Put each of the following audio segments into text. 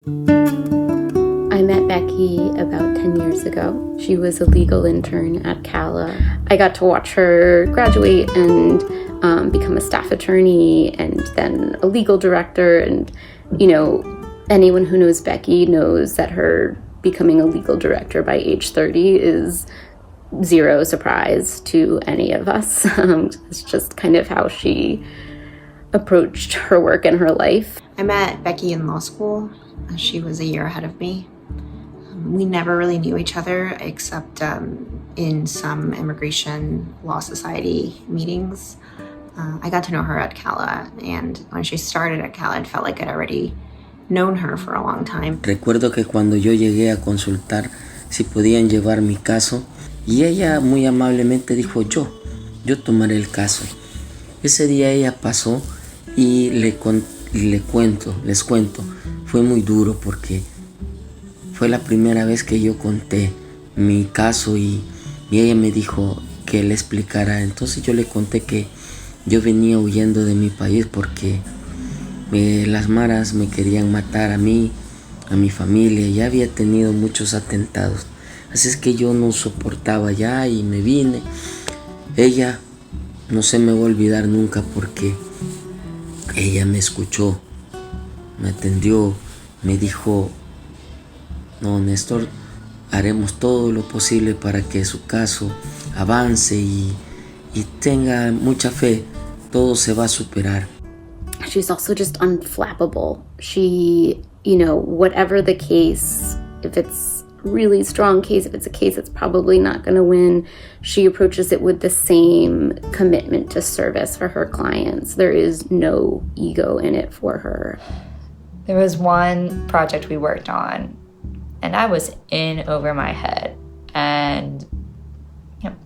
I met Becky about 10 years ago. She was a legal intern at CALA. I got to watch her graduate and become a staff attorney and then a legal director. And, you know, anyone who knows Becky knows that her becoming a legal director by age 30 is zero surprise to any of us. It's just kind of how she approached her work and her life. I met Becky in law school. She was a year ahead of me. We never really knew each other except in some immigration law society meetings. I got to know her at CALA, and when she started at CALA, it felt like I'd already known her for a long time. Recuerdo que cuando yo llegué a consultar si podían llevar mi caso, y ella muy amablemente dijo yo tomaré el caso. Ese día ella pasó y les cuento, fue muy duro porque fue la primera vez que yo conté mi caso y ella me dijo que le explicara. Entonces yo le conté que yo venía huyendo de mi país porque las maras me querían matar a mí, a mi familia. Ya había tenido muchos atentados. Así es que yo no soportaba ya y me vine. Ella no se me va a olvidar nunca porque ella me escuchó, me atendió, me dijo, no, Néstor, haremos todo lo posible para que su caso avance y tenga mucha fe, todo se va a superar. She's also just unflappable. She, you know, whatever the case, if it's a really strong case, if it's a case that's probably not going to win, she approaches it with the same commitment to service for her clients. There is no ego in it for her. There was one project we worked on, and I was in over my head. And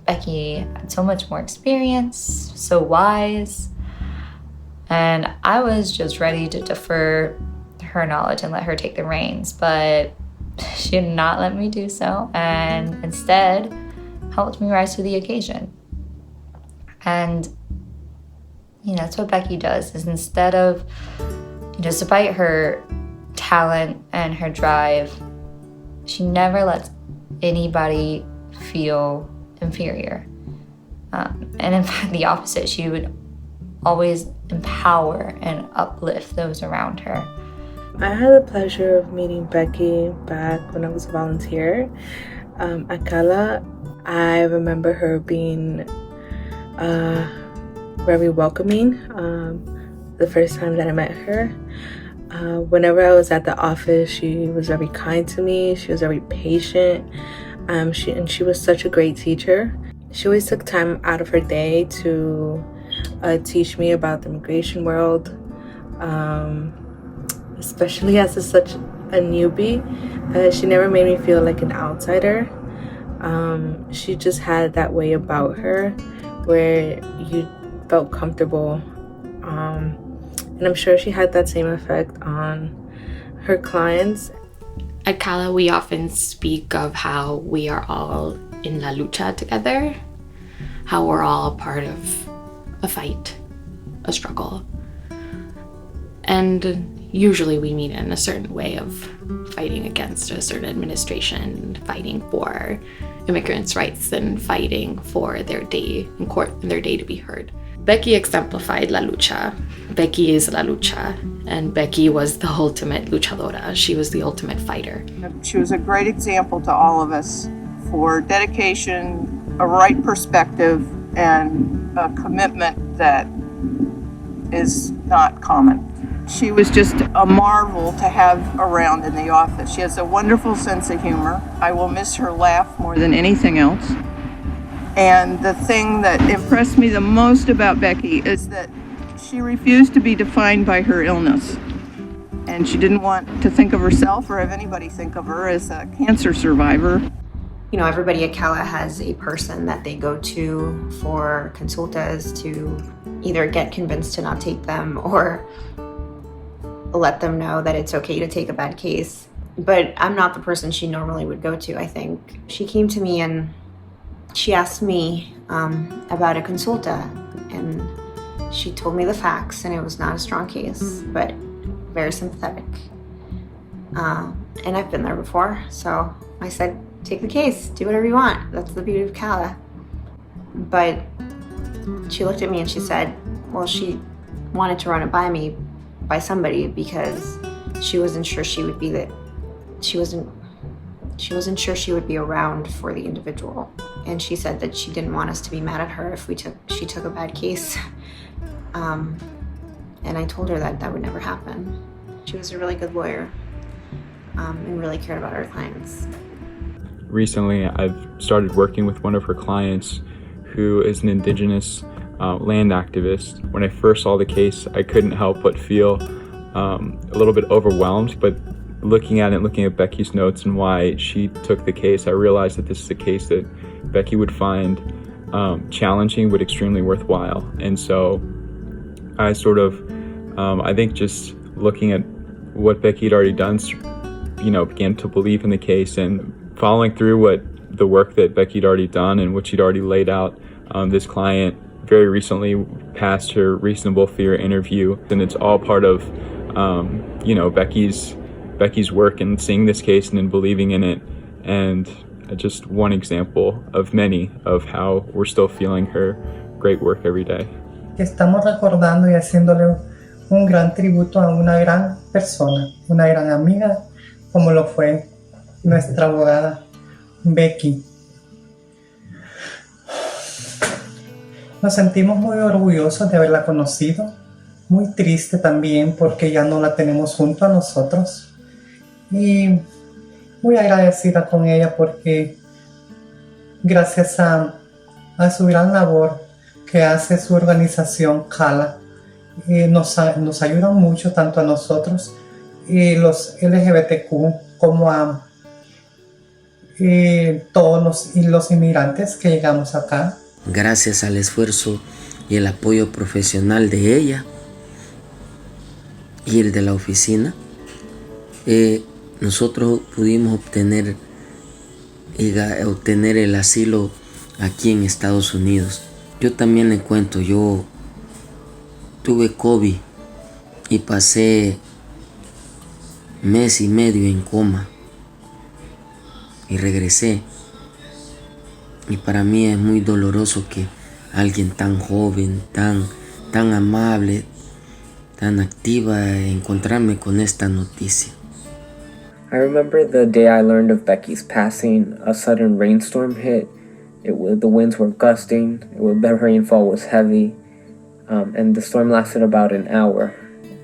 Becky had so much more experience, so wise. And I was just ready to defer her knowledge and let her take the reins. But she did not let me do so, and instead helped me rise to the occasion. And that's what Becky does, is instead of, despite her talent and her drive, she never lets anybody feel inferior. And in fact, the opposite. She would always empower and uplift those around her. I had the pleasure of meeting Becky back when I was a volunteer at CALA. I remember her being very welcoming the first time that I met her. Whenever I was at the office, she was very kind to me. She was very patient. She was such a great teacher. She always took time out of her day to teach me about the immigration world, especially as such a newbie. She never made me feel like an outsider. She just had that way about her where you felt comfortable. And I'm sure she had that same effect on her clients. At CALA, we often speak of how we are all in la lucha together, how we're all a part of a fight, a struggle. And usually we meet in a certain way of fighting against a certain administration, fighting for immigrants' rights, and fighting for their day in court and their day to be heard. Becky exemplified la lucha. Becky is la lucha, and Becky was the ultimate luchadora. She was the ultimate fighter. She was a great example to all of us for dedication, a right perspective, and a commitment that is not common. She was just a marvel to have around in the office. She has a wonderful sense of humor. I will miss her laugh more than anything else. And the thing that impressed me the most about Becky is that she refused to be defined by her illness. And she didn't want to think of herself or have anybody think of her as a cancer survivor. Everybody at CALA has a person that they go to for consultas to either get convinced to not take them or let them know that it's okay to take a bad case. But I'm not the person she normally would go to, I think. She came to me and she asked me about a consulta, and she told me the facts, and it was not a strong case, but very sympathetic. And I've been there before, so I said, take the case, do whatever you want. That's the beauty of CALA. But she looked at me and she said, well, she wanted to run it by somebody because she wasn't sure she would be she wasn't sure she would be around for the individual. And she said that she didn't want us to be mad at her if she took a bad case. And I told her that would never happen. She was a really good lawyer and really cared about her clients. Recently, I've started working with one of her clients who is an indigenous land activist. When I first saw the case, I couldn't help but feel a little bit overwhelmed, but looking at Becky's notes and why she took the case, I realized that this is a case that Becky would find challenging but extremely worthwhile. And so I I think just looking at what Becky had already done, began to believe in the case and following through the work that Becky had already done and what she'd already laid out. This client very recently passed her reasonable fear interview, and it's all part of, Becky's work and seeing this case and then believing in it. And just one example of many of how we're still feeling her great work every day. Estamos recordando y haciéndole un gran tributo a una gran persona, una gran amiga, como lo fue nuestra abogada Becky. Nos sentimos muy orgullosos de haberla conocido, muy triste también porque ya no la tenemos junto a nosotros y muy agradecida con ella porque gracias a su gran labor que hace su organización CALA, nos ayudan mucho tanto a nosotros los LGBTQ como a todos los inmigrantes que llegamos acá. Gracias al esfuerzo y el apoyo profesional de ella y el de la oficina, nosotros pudimos obtener el asilo aquí en Estados Unidos. Yo también le cuento, yo tuve COVID y pasé mes y medio en coma y regresé. Y para mí es muy doloroso que alguien tan joven, tan amable, tan activa, encontrarme con esta noticia. I remember the day I learned of Becky's passing, a sudden rainstorm hit. The winds were gusting, the rainfall was heavy, and the storm lasted about an hour.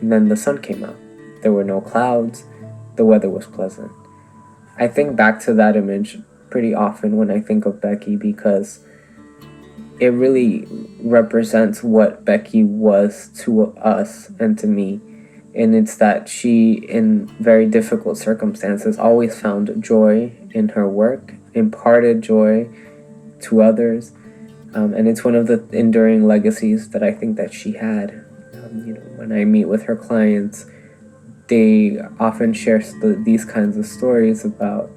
And then the sun came out. There were no clouds, the weather was pleasant. I think back to that image pretty often when I think of Becky because it really represents what Becky was to us and to me. And it's that she, in very difficult circumstances, always found joy in her work, imparted joy to others. And it's one of the enduring legacies that I think that she had. When I meet with her clients, they often share these kinds of stories about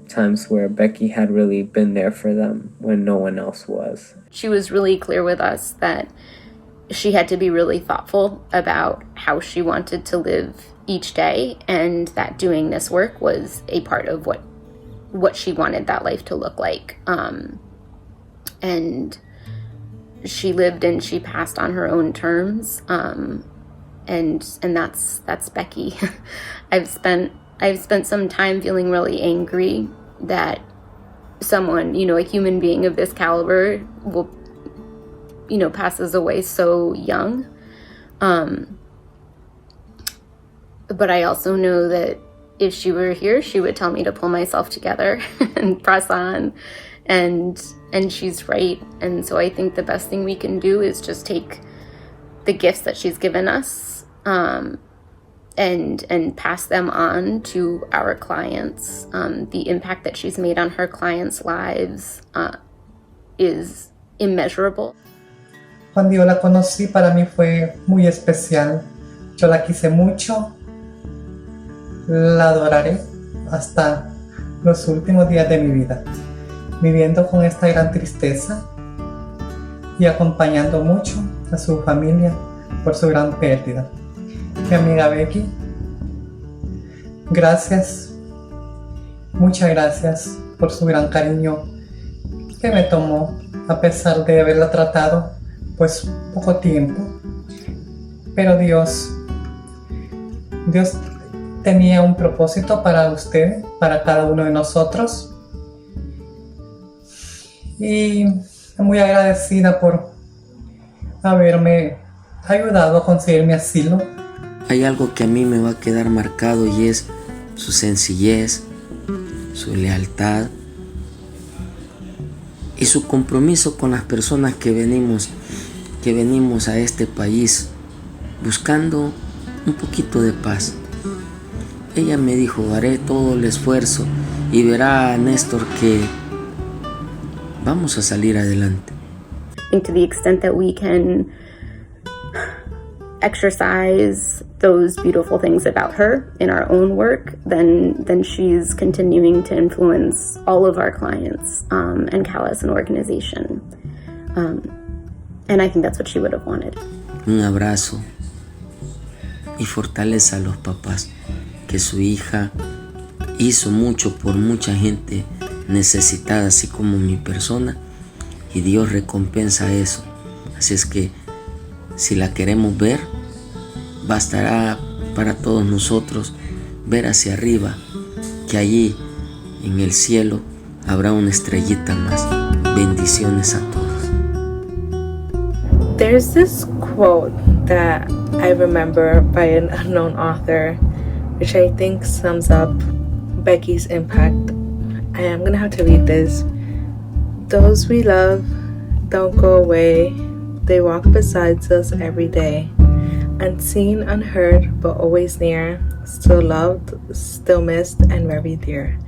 times where Becky had really been there for them when no one else was. She was really clear with us that she had to be really thoughtful about how she wanted to live each day, and that doing this work was a part of what she wanted that life to look like. And she lived and she passed on her own terms. And that's Becky. I've spent some time feeling really angry that someone, a human being of this caliber will, passes away so young. But I also know that if she were here, she would tell me to pull myself together and press on, and she's right. And so I think the best thing we can do is just take the gifts that she's given us, and pass them on to our clients. The impact that she's made on her clients' lives is immeasurable. Cuando yo la conocí, para mí fue muy especial. Yo la quise mucho, la adoraré hasta los últimos días de mi vida, viviendo con esta gran tristeza y acompañando mucho a su familia por su gran pérdida. Mi amiga Becky, Gracias, muchas gracias por su gran cariño que me tomó a pesar de haberla tratado pues poco tiempo. Pero Dios tenía un propósito para usted, para cada uno de nosotros. Y muy agradecida por haberme ayudado a conseguir mi asilo. Hay algo que a mí me va a quedar marcado y es su sencillez, su lealtad y su compromiso con las personas que venimos a este país buscando un poquito de paz. Ella me dijo, haré todo el esfuerzo y verá, Néstor, que vamos a salir adelante. I think to the extent that we can exercise those beautiful things about her in our own work, then she's continuing to influence all of our clients and CALA as an organization. And I think that's what she would have wanted. Un abrazo y fortaleza a los papás, que su hija hizo mucho por mucha gente necesitada, así como mi persona, y Dios recompensa eso. Así es que si la queremos ver, bastará para todos nosotros ver hacia arriba, que allí en el cielo habrá una estrellita más. Bendiciones a todos. There's this quote that I remember by an unknown author, which I think sums up Becky's impact. I am gonna have to read this. Those we love don't go away. They walk beside us every day. Unseen, unheard, but always near. Still loved, still missed, and very dear.